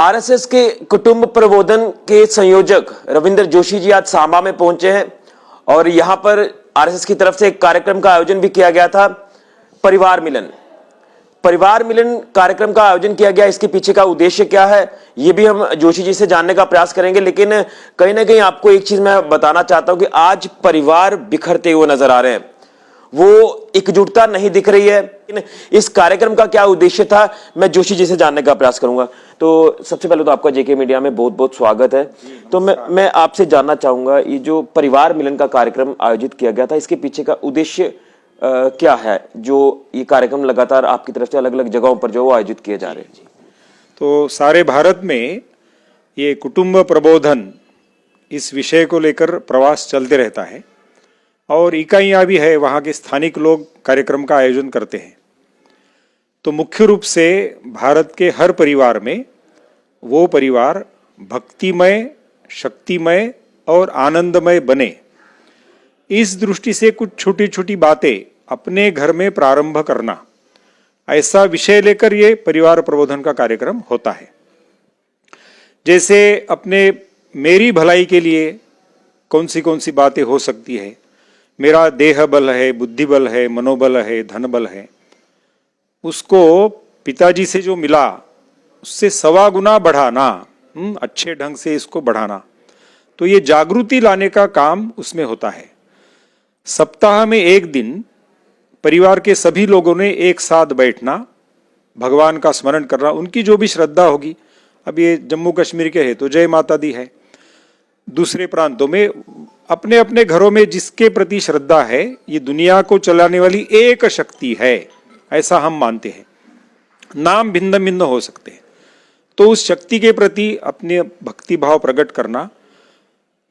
RSS के कुटुंब प्रबोधन के संयोजक रविंद्र जोशी जी आज सांबा में पहुंचे हैं और यहां पर आरएसएस की तरफ से एक कार्यक्रम का आयोजन भी किया गया था। परिवार मिलन कार्यक्रम का आयोजन किया गया। इसके पीछे का उद्देश्य क्या है ये भी हम जोशी जी से जानने का प्रयास करेंगे, लेकिन कहीं ना कहीं आपको एक चीज मैं बताना चाहता हूं कि आज परिवार बिखरते हुए नजर आ रहे हैं, वो एकजुटता नहीं दिख रही है। इस कार्यक्रम का क्या उद्देश्य था, मैं जोशी जी से जानने का प्रयास करूंगा। तो सबसे पहले तो आपका जेके मीडिया में बहुत बहुत स्वागत है। तो मैं आपसे जानना चाहूंगा, ये जो परिवार मिलन का कार्यक्रम आयोजित किया गया था, इसके पीछे का उद्देश्य क्या है, जो ये कार्यक्रम लगातार आपकी तरफ से अलग अलग जगहों पर जो आयोजित किए जा रहे हैं? तो सारे भारत में ये कुटुंब प्रबोधन इस विषय को लेकर प्रवास चलते रहता है और इकाइयां भी है, वहाँ के स्थानिक लोग कार्यक्रम का आयोजन करते हैं। तो मुख्य रूप से भारत के हर परिवार में वो परिवार भक्तिमय, शक्तिमय और आनंदमय बने, इस दृष्टि से कुछ छोटी छोटी बातें अपने घर में प्रारंभ करना, ऐसा विषय लेकर ये परिवार प्रबोधन का कार्यक्रम होता है। जैसे अपने मेरी भलाई के लिए कौन सी बातें हो सकती है, मेरा देह बल है, बुद्धि बल है, मनोबल है, धन बल है, उसको पिताजी से जो मिला उससे 1.25 गुना बढ़ाना, अच्छे ढंग से इसको बढ़ाना, तो ये जागृति लाने का काम उसमें होता है। सप्ताह में एक दिन परिवार के सभी लोगों ने एक साथ बैठना, भगवान का स्मरण करना, उनकी जो भी श्रद्धा होगी। अब ये जम्मू कश्मीर के है तो जय माता दी है, दूसरे प्रांतों में अपने अपने घरों में जिसके प्रति श्रद्धा है, ये दुनिया को चलाने वाली एक शक्ति है, ऐसा हम मानते हैं। नाम भिन्न भिन्न हो सकते हैं, तो उस शक्ति के प्रति अपने भक्ति भाव प्रकट करना,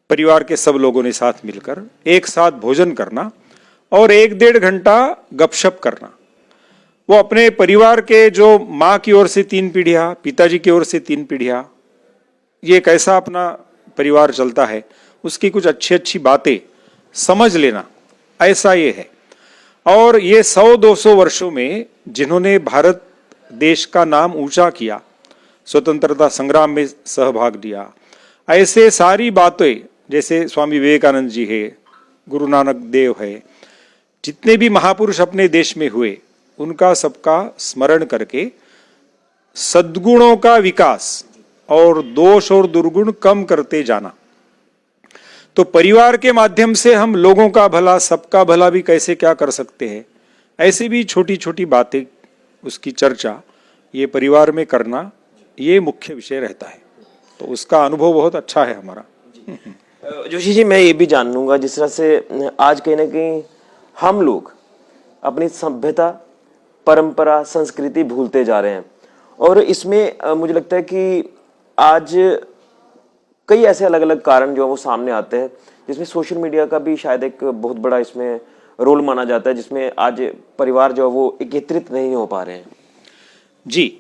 परिवार के सब लोगों ने साथ मिलकर एक साथ भोजन करना और 1-1.5 घंटा गपशप करना। वो अपने परिवार के जो माँ की ओर से 3 पीढ़ियाँ, पिताजी की ओर से 3 पीढ़ियाँ, ये कैसा अपना परिवार चलता है, उसकी कुछ अच्छी बातें समझ लेना, ऐसा ये है। और ये 100-200 वर्षों में जिन्होंने भारत देश का नाम ऊंचा किया, स्वतंत्रता संग्राम में सहभाग लिया, ऐसे सारी बातें, जैसे स्वामी विवेकानंद जी है, गुरु नानक देव है, जितने भी महापुरुष अपने देश में हुए, उनका सबका स्मरण करके सद्गुणों का विकास और दोष और दुर्गुण कम करते जाना। तो परिवार के माध्यम से हम लोगों का भला, सबका भला भी कैसे क्या कर सकते हैं, ऐसी भी छोटी छोटी बातें, उसकी चर्चा ये परिवार में करना, ये मुख्य विषय रहता है। तो उसका अनुभव बहुत अच्छा है हमारा। जोशी जी, मैं ये भी जान लूंगा, जिस तरह से आज कहीं ना कहीं हम लोग अपनी सभ्यता, परंपरा, संस्कृति भूलते जा रहे हैं, और इसमें मुझे लगता है कि आज कई ऐसे अलग अलग कारण जो है वो सामने आते हैं, जिसमें सोशल मीडिया का भी शायद एक बहुत बड़ा इसमें रोल माना जाता है, जिसमें आज परिवार जो है वो एकत्रित नहीं हो पा रहे हैं। जी,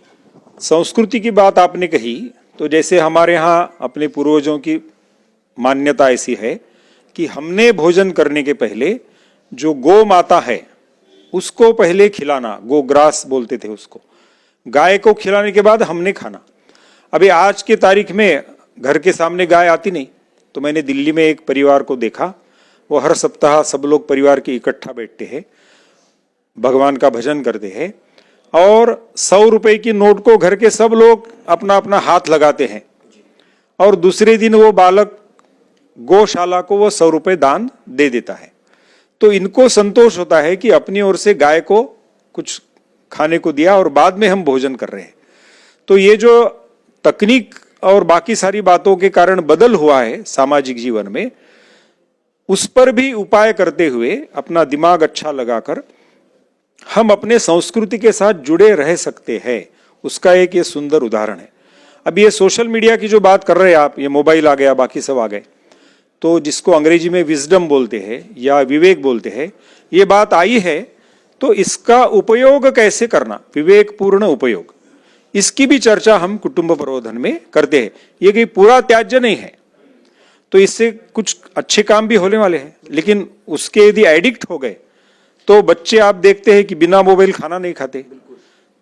संस्कृति की बात आपने कही, तो जैसे हमारे यहाँ अपने पूर्वजों की मान्यता ऐसी है कि हमने भोजन करने के पहले जो गौ माता है उसको पहले खिलाना, गोग्रास बोलते थे उसको, गाय को खिलाने के बाद हमने खाना। अभी आज के तारीख में घर के सामने गाय आती नहीं, तो मैंने दिल्ली में एक परिवार को देखा, वो हर सप्ताह सब लोग परिवार के इकट्ठा बैठते हैं, भगवान का भजन करते हैं, और 100 रुपए की नोट को घर के सब लोग अपना अपना हाथ लगाते हैं, और दूसरे दिन वो बालक गौशाला को वो 100 रुपए दान दे देता है। तो इनको संतोष होता है कि अपनी ओर से गाय को कुछ खाने को दिया और बाद में हम भोजन कर रहे हैं। तो ये जो तकनीक और बाकी सारी बातों के कारण बदल हुआ है सामाजिक जीवन में, उस पर भी उपाय करते हुए अपना दिमाग अच्छा लगाकर हम अपने संस्कृति के साथ जुड़े रह सकते हैं। उसका एक ये सुंदर उदाहरण है। अब ये सोशल मीडिया की जो बात कर रहे हैं आप, ये मोबाइल आ गया, बाकी सब आ गए, तो जिसको अंग्रेजी में विजडम बोलते हैं या विवेक बोलते हैं, ये बात आई है, तो इसका उपयोग कैसे करना, विवेकपूर्ण उपयोग, इसकी भी चर्चा हम कुटुंब प्रबोधन में करते हैं। ये कि पूरा त्याज्य नहीं है, तो इससे कुछ अच्छे काम भी होने वाले हैं, लेकिन उसके यदि एडिक्ट हो गए तो बच्चे आप देखते हैं कि बिना मोबाइल खाना नहीं खाते,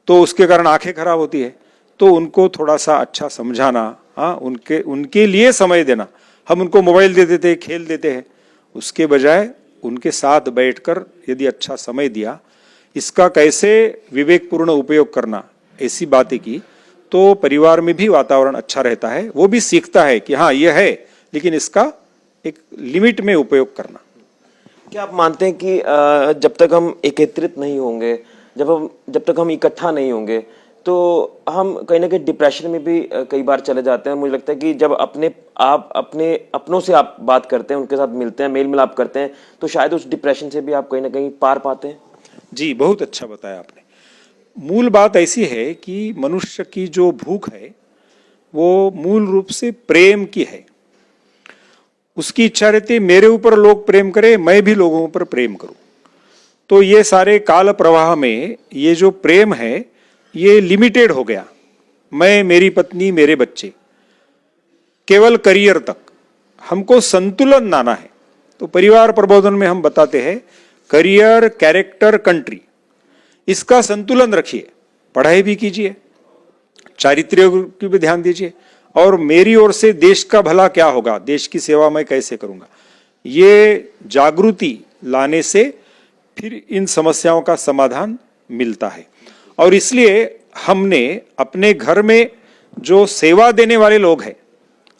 तो उसके कारण आंखें खराब होती है। तो उनको थोड़ा सा अच्छा समझाना, हाँ, उनके लिए समय देना। हम उनको मोबाइल दे देते हैं, खेल देते हैं, उसके बजाय उनके साथ बैठकर यदि अच्छा समय दिया, इसका कैसे विवेकपूर्ण उपयोग करना, ऐसी बातें की, तो परिवार में भी वातावरण अच्छा रहता है। वो भी सीखता है कि हाँ ये है, लेकिन इसका एक लिमिट में उपयोग करना। क्या आप मानते हैं कि जब तक हम एकत्रित नहीं होंगे, जब तक हम इकट्ठा नहीं होंगे, तो हम कहीं ना कहीं डिप्रेशन में भी कई बार चले जाते हैं। मुझे लगता है कि जब अपने अपनों से आप बात करते हैं, उनके साथ मिलते हैं, मेल मिलाप करते हैं, तो शायद उस डिप्रेशन से भी आप कहीं ना कहीं पार पाते हैं। जी, बहुत अच्छा बताया आपने। मूल बात ऐसी है कि मनुष्य की जो भूख है वो मूल रूप से प्रेम की है। उसकी इच्छा रहती है मेरे ऊपर लोग प्रेम करें, मैं भी लोगों पर प्रेम करूं। तो ये सारे काल प्रवाह में ये जो प्रेम है ये लिमिटेड हो गया। मैं, मेरी पत्नी, मेरे बच्चे, केवल करियर तक। हमको संतुलन लाना है। तो परिवार प्रबोधन में हम बताते हैं करियर, कैरेक्टर, कंट्री, इसका संतुलन रखिए। पढ़ाई भी कीजिए, चारित्र्य की भी ध्यान दीजिए, और मेरी ओर से देश का भला क्या होगा, देश की सेवा मैं कैसे करूंगा, ये जागृति लाने से फिर इन समस्याओं का समाधान मिलता है। और इसलिए हमने अपने घर में जो सेवा देने वाले लोग हैं,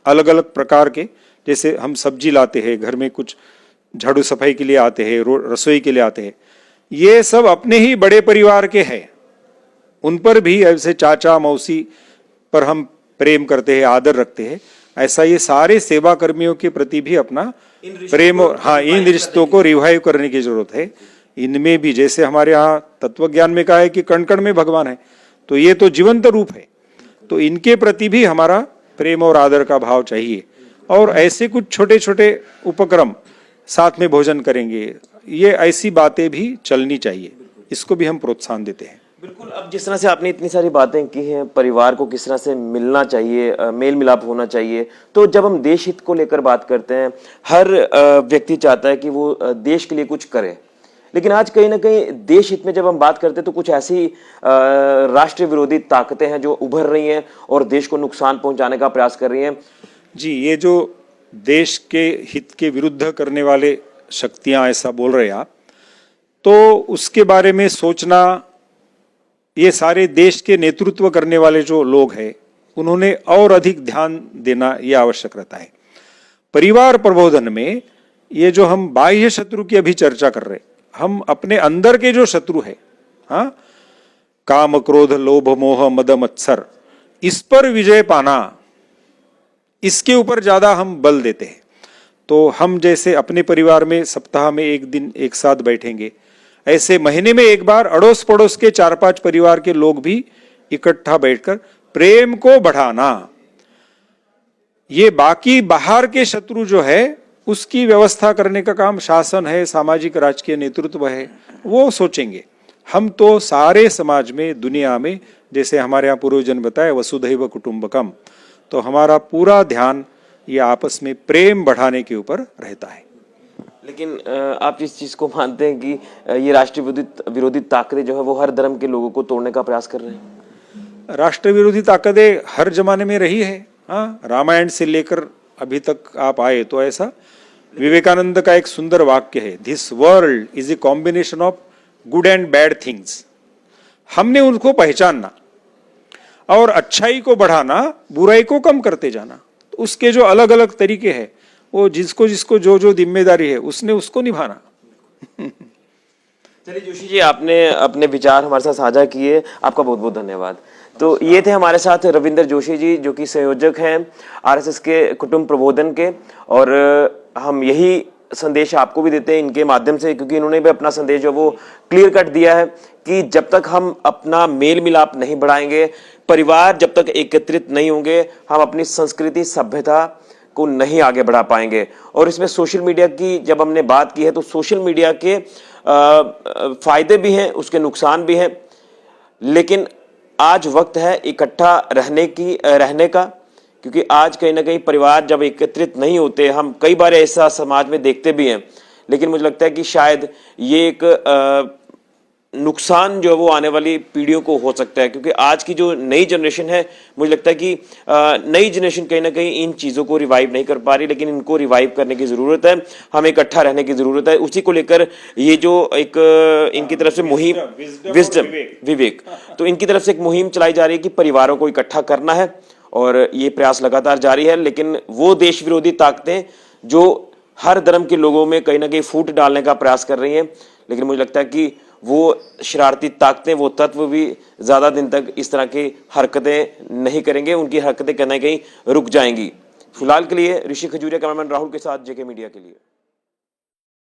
अलग अलग प्रकार के, जैसे हम सब्जी लाते हैं, घर में कुछ झाड़ू सफाई के लिए आते हैं, रसोई के लिए आते हैं, ये सब अपने ही बड़े परिवार के हैं। उन पर भी ऐसे चाचा मौसी पर हम प्रेम करते हैं, आदर रखते हैं। ऐसा ये सारे सेवा कर्मियों के प्रति भी अपना प्रेम, हाँ, इन रिश्तों को रिवाइव करने की जरूरत है। इनमें भी जैसे हमारे यहाँ तत्व ज्ञान में कहा है कि कण कण में भगवान है, तो ये तो जीवंत रूप है। तो इनके प्रति भी हमारा प्रेम और आदर का भाव चाहिए। और ऐसे कुछ छोटे छोटे उपक्रम, साथ में भोजन करेंगे, ये ऐसी बातें भी चलनी चाहिए। इसको भी हम प्रोत्साहन देते हैं। बिल्कुल। अब जिस तरह से आपने इतनी सारी बातें की हैं, परिवार को किस तरह से मिलना चाहिए, मेल मिलाप होना चाहिए, तो जब हम देश हित को लेकर बात करते हैं, हर व्यक्ति चाहता है कि वो देश के लिए कुछ करे। लेकिन आज कहीं ना कहीं देश हित में जब हम बात करते हैं तो कुछ ऐसी राष्ट्र विरोधी ताकतें हैं जो उभर रही हैं और देश को नुकसान पहुंचाने का प्रयास कर रही हैं। जी, ये जो देश के हित के विरुद्ध करने वाले शक्तियां ऐसा बोल रहे हैं आप, तो उसके बारे में सोचना, ये सारे देश के नेतृत्व करने वाले जो लोग हैं उन्होंने और अधिक ध्यान देना ये आवश्यक रहता है। परिवार प्रबोधन में ये जो हम बाह्य शत्रु की अभी चर्चा कर रहे हैं, हम अपने अंदर के जो शत्रु है, हाँ, काम, क्रोध, लोभ, मोह, मद, मत्सर, इस पर विजय पाना, इसके ऊपर ज्यादा हम बल देते हैं। तो हम जैसे अपने परिवार में सप्ताह में एक दिन एक साथ बैठेंगे, ऐसे महीने में एक बार अड़ोस पड़ोस के 4-5 परिवार के लोग भी इकट्ठा बैठकर प्रेम को बढ़ाना। ये बाकी बाहर के शत्रु जो है उसकी व्यवस्था करने का काम शासन है, सामाजिक राजकीय नेतृत्व है, वो सोचेंगे। हम तो सारे समाज में, दुनिया में, जैसे हमारे यहाँ पूर्वजन बताए वसुधैव कुटुंबकम, तो हमारा पूरा ध्यान ये आपस में प्रेम बढ़ाने के ऊपर रहता है। लेकिन आप इस चीज को मानते हैं कि ये राष्ट्र विरोधी ताकतें जो है वो हर धर्म के लोगों को तोड़ने का प्रयास कर रहे हैं? राष्ट्र विरोधी ताकतें हर जमाने में रही है। हाँ, रामायण से लेकर अभी तक आप आए तो ऐसा विवेकानंद का एक सुंदर वाक्य है, this world is a combination of good and bad things. हमने उनको पहचानना और अच्छाई को बढ़ाना, बुराई को कम करते जाना। तो उसके जो अलग अलग तरीके हैं, वो जिसको जिसको जो जो जिम्मेदारी है उसने उसको निभाना। चलिए जोशी जी, आपने अपने विचार हमारे साथ साझा किए, आपका बहुत बहुत धन्यवाद। तो ये थे हमारे साथ रविंदर जोशी जी, जो कि संयोजक हैं आरएसएस के कुटुंब प्रबोधन के। और हम यही संदेश आपको भी देते हैं इनके माध्यम से, क्योंकि इन्होंने भी अपना संदेश जो वो क्लियर कट दिया है कि जब तक हम अपना मेल मिलाप नहीं बढ़ाएंगे, परिवार जब तक एकत्रित नहीं होंगे, हम अपनी संस्कृति सभ्यता को नहीं आगे बढ़ा पाएंगे। और इसमें सोशल मीडिया की जब हमने बात की है, तो सोशल मीडिया के फायदे भी हैं, उसके नुकसान भी हैं। लेकिन आज वक्त है इकट्ठा रहने का, क्योंकि आज कहीं ना कहीं परिवार जब एकत्रित नहीं होते, हम कई बार ऐसा समाज में देखते भी हैं। लेकिन मुझे लगता है कि शायद ये एक नुकसान जो है वो आने वाली पीढ़ियों को हो सकता है, क्योंकि आज की जो नई जनरेशन है, मुझे लगता है कि नई जनरेशन कहीं ना कहीं इन चीज़ों को रिवाइव नहीं कर पा रही, लेकिन इनको रिवाइव करने की ज़रूरत है, हमें इकट्ठा रहने की ज़रूरत है। उसी को लेकर ये जो एक इनकी तरफ से मुहिम, विजडम, विवेक, तो इनकी तरफ से एक मुहिम चलाई जा रही है कि परिवारों को इकट्ठा करना है, और ये प्रयास लगातार जारी है। लेकिन वो देश विरोधी ताकतें जो हर धर्म के लोगों में कहीं ना कहीं फूट डालने का प्रयास कर रही हैं, लेकिन मुझे लगता है कि वो शरारती ताकतें, वो तत्व भी ज़्यादा दिन तक इस तरह की हरकतें नहीं करेंगे, उनकी हरकतें कहीं ना कहीं रुक जाएंगी। फिलहाल के लिए ऋषि खजूरिया, कैमरामैन राहुल के साथ जेके मीडिया के लिए।